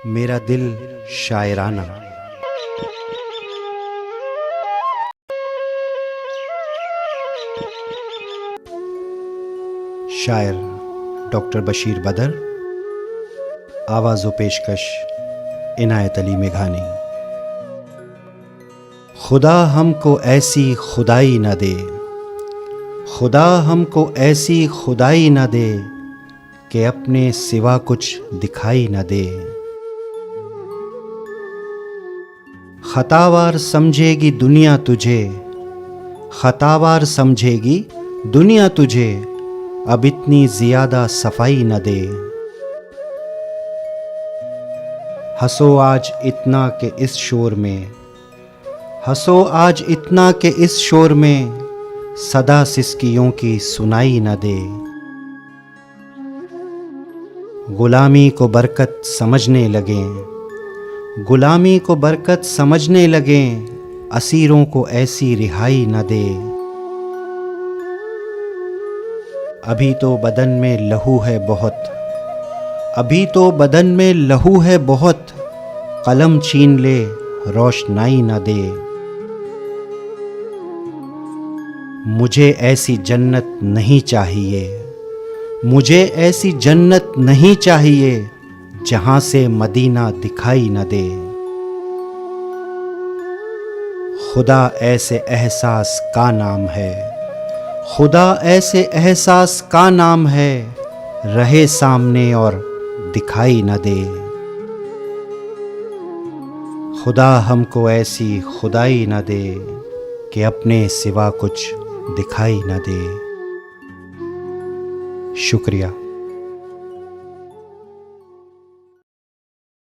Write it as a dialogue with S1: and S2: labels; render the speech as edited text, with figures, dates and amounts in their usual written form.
S1: मेरा दिल शायराना। शायर डॉक्टर बशीर बदर। आवाज़ व पेशकश इनायत अली मेघानी। खुदा हमको ऐसी खुदाई न दे, खुदा हमको ऐसी खुदाई न दे कि अपने सिवा कुछ दिखाई न दे। खतावार समझेगी दुनिया तुझे, खतावार समझेगी दुनिया तुझे, अब इतनी ज़्यादा सफाई न दे। हंसो आज इतना के इस शोर में, हंसो आज इतना के इस शोर में, सदा सिसकियों की सुनाई न दे। गुलामी को बरकत समझने लगें, गुलामी को बरकत समझने लगें, असीरों को ऐसी रिहाई न दे। अभी तो बदन में लहू है बहुत, अभी तो बदन में लहू है बहुत, कलम छीन ले रोशनाई न दे। मुझे ऐसी जन्नत नहीं चाहिए, मुझे ऐसी जन्नत नहीं चाहिए, जहां से मदीना दिखाई न दे। खुदा ऐसे एहसास का नाम है, खुदा ऐसे एहसास का नाम है, रहे सामने और दिखाई न दे। खुदा हमको ऐसी खुदाई न दे कि अपने सिवा कुछ दिखाई न दे। शुक्रिया।